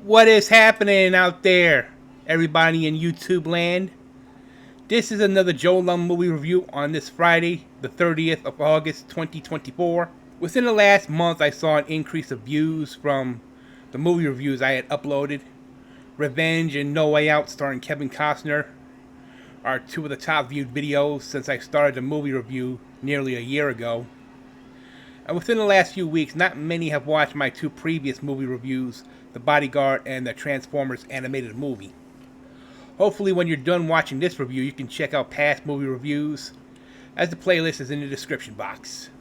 What is happening out there, everybody in YouTube land? This is another Joe Lum movie review on this Friday, the 30th of August, 2024. Within the last month, I saw an increase of views from the movie reviews I had uploaded. Revenge and No Way Out, starring Kevin Costner, are two of the top viewed videos since I started the movie review nearly a year ago. And within the last few weeks, not many have watched my two previous movie reviews, The Bodyguard and the Transformers animated movie. Hopefully when you're done watching this review, you can check out past movie reviews, as the playlist is in the description box.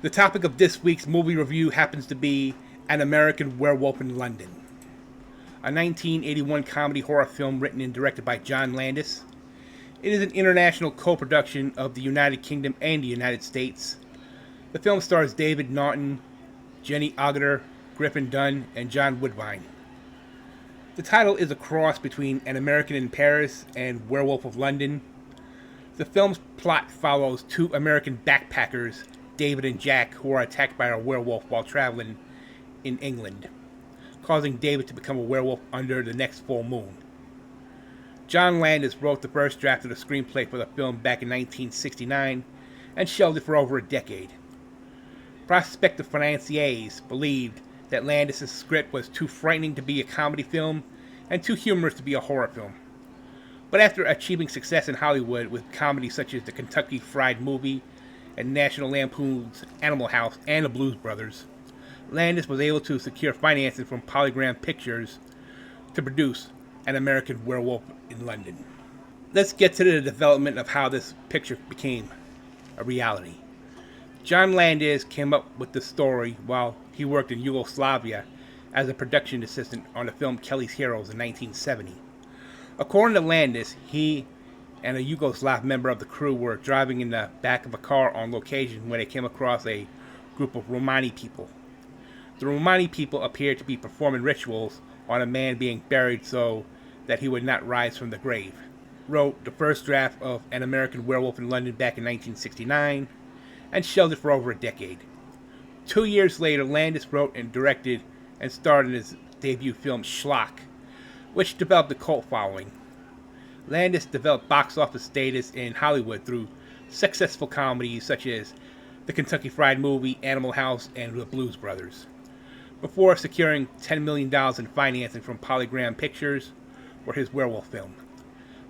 The topic of this week's movie review happens to be An American Werewolf in London, a 1981 comedy horror film written and directed by John Landis. It is an international co-production of the United Kingdom and the United States. The film stars David Naughton, Jenny Agutter, Griffin Dunne, and John Woodbine. The title is a cross between An American in Paris and Werewolf of London. The film's plot follows two American backpackers, David and Jack, who are attacked by a werewolf while traveling in England, causing David to become a werewolf under the next full moon. John Landis wrote the first draft of the screenplay for the film back in 1969 and shelved it for over a decade. Prospective financiers believed that Landis' script was too frightening to be a comedy film and too humorous to be a horror film. But after achieving success in Hollywood with comedies such as the Kentucky Fried Movie and National Lampoon's Animal House and the Blues Brothers, Landis was able to secure financing from Polygram Pictures to produce An American Werewolf in London. Let's get to the development of how this picture became a reality. John Landis came up with the story while he worked in Yugoslavia as a production assistant on the film Kelly's Heroes in 1970. According to Landis, he and a Yugoslav member of the crew were driving in the back of a car on location when they came across a group of Romani people. The Romani people appeared to be performing rituals on a man being buried so that he would not rise from the grave. Wrote the first draft of An American Werewolf in London back in 1969 and shelved it for over a decade. 2 years later, Landis wrote and directed and starred in his debut film Schlock, which developed a cult following. Landis developed box office status in Hollywood through successful comedies such as the Kentucky Fried Movie, Animal House, and the Blues Brothers, before securing $10 million in financing from Polygram Pictures for his werewolf film.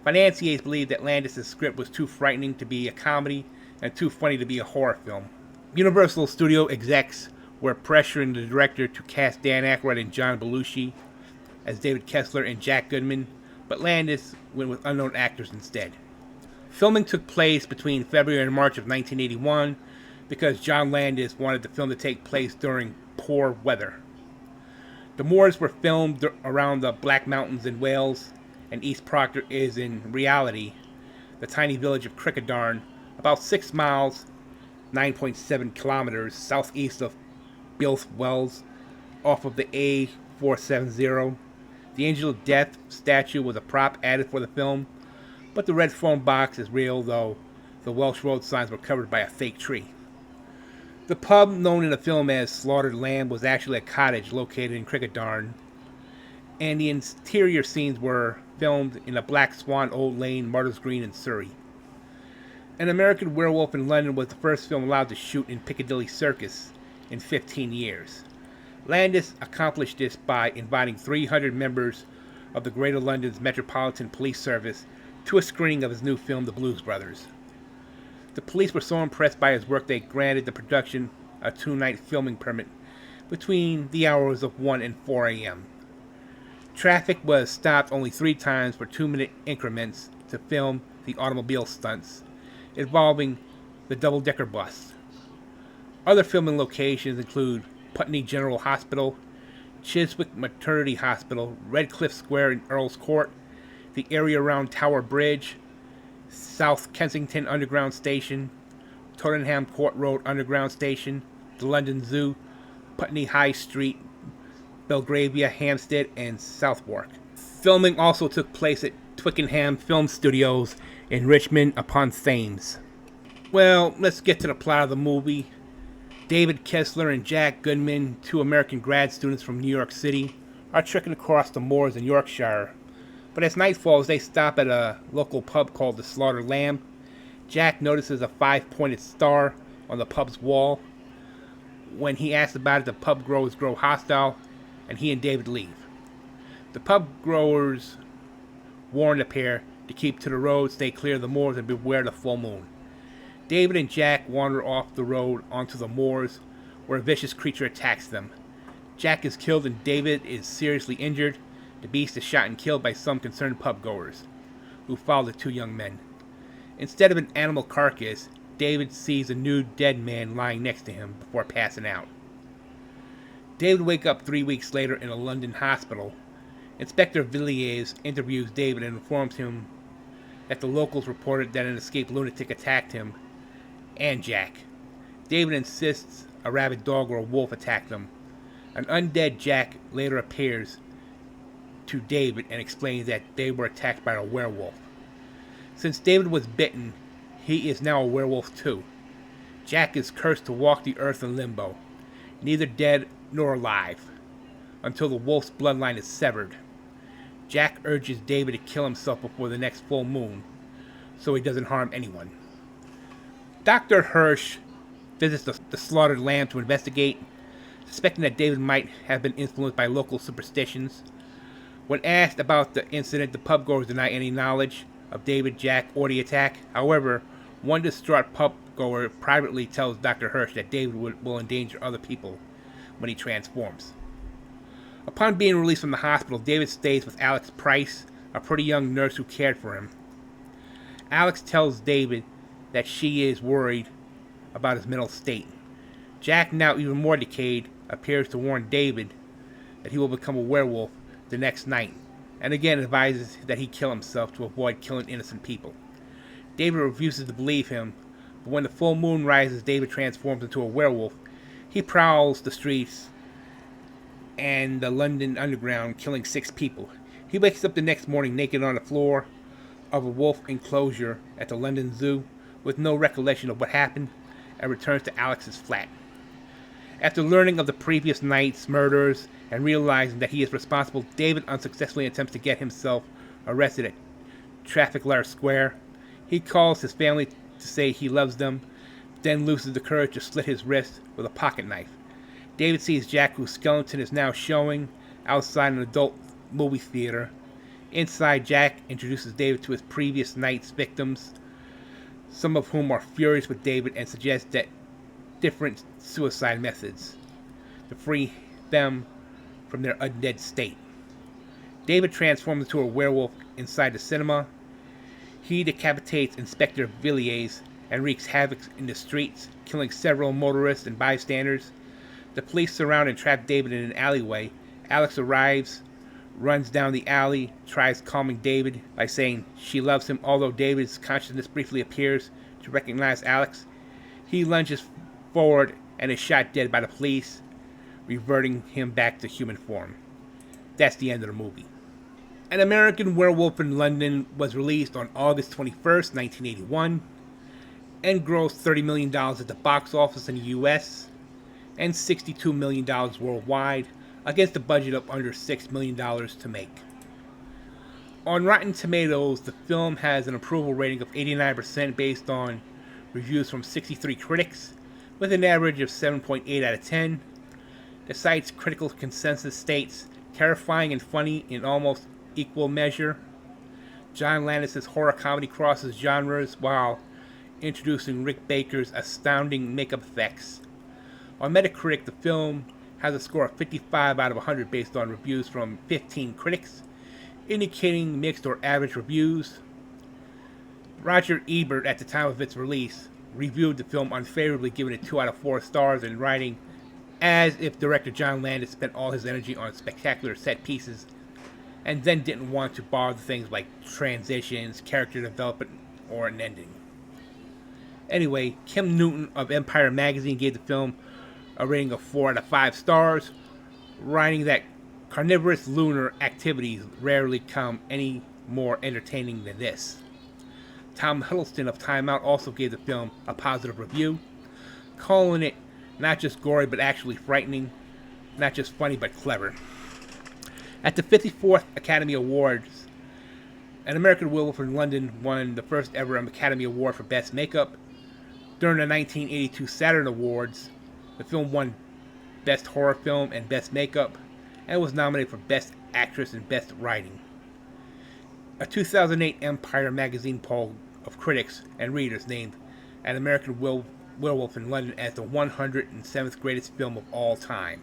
Financiers believed that Landis' script was too frightening to be a comedy and too funny to be a horror film. Universal Studio execs were pressuring the director to cast Dan Aykroyd and John Belushi as David Kessler and Jack Goodman, but Landis went with unknown actors instead. Filming took place between February and March of 1981 because John Landis wanted the film to take place during poor weather. The moors were filmed around the Black Mountains in Wales, and East Proctor is, in reality, the tiny village of Crickadarn, about 6 miles, 9.7 kilometers southeast of Bilth Wells, off of the A470. The Angel of Death statue was a prop added for the film, but the red foam box is real, though the Welsh road signs were covered by a fake tree. The pub, known in the film as Slaughtered Lamb, was actually a cottage located in Crickadarn, and the interior scenes were filmed in the Black Swan Old Lane, Martyrs Green in Surrey. An American Werewolf in London was the first film allowed to shoot in Piccadilly Circus in 15 years. Landis accomplished this by inviting 300 members of the Greater London's Metropolitan Police Service to a screening of his new film, The Blues Brothers. The police were so impressed by his work they granted the production a 2-night filming permit between the hours of 1 and 4 a.m. Traffic was stopped only 3 times for 2-minute increments to film the automobile stunts involving the double-decker bus. Other filming locations include Putney General Hospital, Chiswick Maternity Hospital, Redcliffe Square in Earl's Court, the area around Tower Bridge, South Kensington Underground Station, Tottenham Court Road Underground Station, the London Zoo, Putney High Street, Belgravia, Hampstead, and Southwark. Filming also took place at Twickenham Film Studios in Richmond upon Thames. Well, let's get to the plot of the movie. David Kessler and Jack Goodman, two American grad students from New York City, are trekking across the moors in Yorkshire. But as night falls, they stop at a local pub called the Slaughtered Lamb. Jack notices a five-pointed star on the pub's wall. When he asks about it, the pub growers grow hostile, and he and David leave. The pub growers warn the pair to keep to the road, stay clear of the moors, and beware the full moon. David and Jack wander off the road onto the moors, where a vicious creature attacks them. Jack is killed and David is seriously injured. The beast is shot and killed by some concerned pub-goers, who follow the two young men. Instead of an animal carcass, David sees a nude dead man lying next to him before passing out. David wakes up 3 weeks later in a London hospital. Inspector Villiers interviews David and informs him that the locals reported that an escaped lunatic attacked him and Jack. David insists a rabid dog or a wolf attacked them. An undead Jack later appears to David and explains that they were attacked by a werewolf. Since David was bitten, he is now a werewolf too. Jack is cursed to walk the earth in limbo, neither dead nor alive, until the wolf's bloodline is severed. Jack urges David to kill himself before the next full moon, so he doesn't harm anyone. Dr. Hirsch visits the Slaughtered Lamb to investigate, suspecting that David might have been influenced by local superstitions. When asked about the incident, the pub-goers deny any knowledge of David, Jack, or the attack. However, one distraught pub-goer privately tells Dr. Hirsch that David will endanger other people when he transforms. Upon being released from the hospital, David stays with Alex Price, a pretty young nurse who cared for him. Alex tells David that she is worried about his mental state. Jack, now even more decayed, appears to warn David that he will become a werewolf the next night, and again advises that he kill himself to avoid killing innocent people. David refuses to believe him, but when the full moon rises, David transforms into a werewolf. He prowls the streets and the London Underground, killing 6 people. He wakes up the next morning naked on the floor of a wolf enclosure at the London Zoo, with no recollection of what happened, and returns to Alex's flat. After learning of the previous night's murders and realizing that he is responsible, David unsuccessfully attempts to get himself arrested at Trafalgar Square. He calls his family to say he loves them, then loses the courage to slit his wrist with a pocket knife. David sees Jack, whose skeleton is now showing outside an adult movie theater. Inside, Jack introduces David to his previous night's victims, some of whom are furious with David and suggest that different suicide methods to free them from their undead state. David transforms into a werewolf inside the cinema. He decapitates Inspector Villiers and wreaks havoc in the streets, killing several motorists and bystanders. The police surround and trap David in an alleyway. Alex arrives, runs down the alley, tries calming David by saying she loves him, although David's consciousness briefly appears to recognize Alex. He lunges forward and is shot dead by the police, reverting him back to human form. That's the end of the movie. An American Werewolf in London was released on August 21st, 1981, and grossed $30 million at the box office in the US and $62 million worldwide, against a budget of under $6 million to make. On Rotten Tomatoes, the film has an approval rating of 89% based on reviews from 63 critics, with an average of 7.8 out of 10. The site's critical consensus states, terrifying and funny in almost equal measure. John Landis' horror comedy crosses genres while introducing Rick Baker's astounding makeup effects. On Metacritic, the film has a score of 55 out of 100 based on reviews from 15 critics, indicating mixed or average reviews. Roger Ebert, at the time of its release, reviewed the film unfavorably, giving it 2 out of 4 stars and writing as if director John Landis spent all his energy on spectacular set pieces and then didn't want to bother things like transitions, character development, or an ending. Anyway, Kim Newton of Empire magazine gave the film a rating of 4 out of 5 stars, writing that carnivorous lunar activities rarely come any more entertaining than this. Tom Hiddleston of Time Out also gave the film a positive review, calling it not just gory but actually frightening, not just funny but clever. At the 54th Academy Awards, An American Werewolf in London won the first ever Academy Award for Best Makeup. During the 1982 Saturn Awards, the film won Best Horror Film and Best Makeup, and was nominated for Best Actress and Best Writing. A 2008 Empire magazine poll of critics and readers named An American Werewolf in London as the 107th greatest film of all time.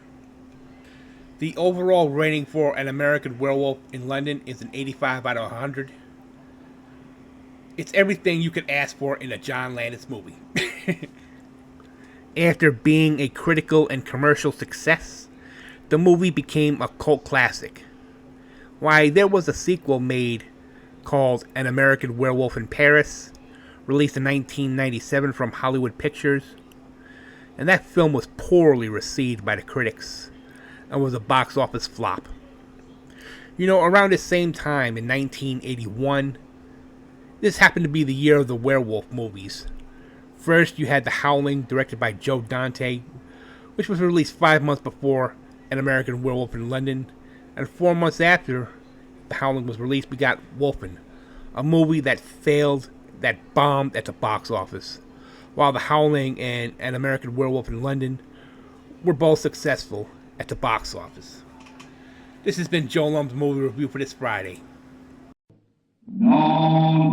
The overall rating for An American Werewolf in London is an 85 out of 100. It's everything you could ask for in a John Landis movie. After being a critical and commercial success, the movie became a cult classic. Why, there was a sequel made called An American Werewolf in Paris, released in 1997 from Hollywood Pictures, and that film was poorly received by the critics and was a box office flop. Around the same time in 1981, this happened to be the year of the werewolf movies. First, you had The Howling, directed by Joe Dante, which was released 5 months before An American Werewolf in London, and 4 months after The Howling was released, we got Wolfen, a movie that failed, that bombed at the box office, while The Howling and An American Werewolf in London were both successful at the box office. This has been Joe Lum's movie review for this Friday. No.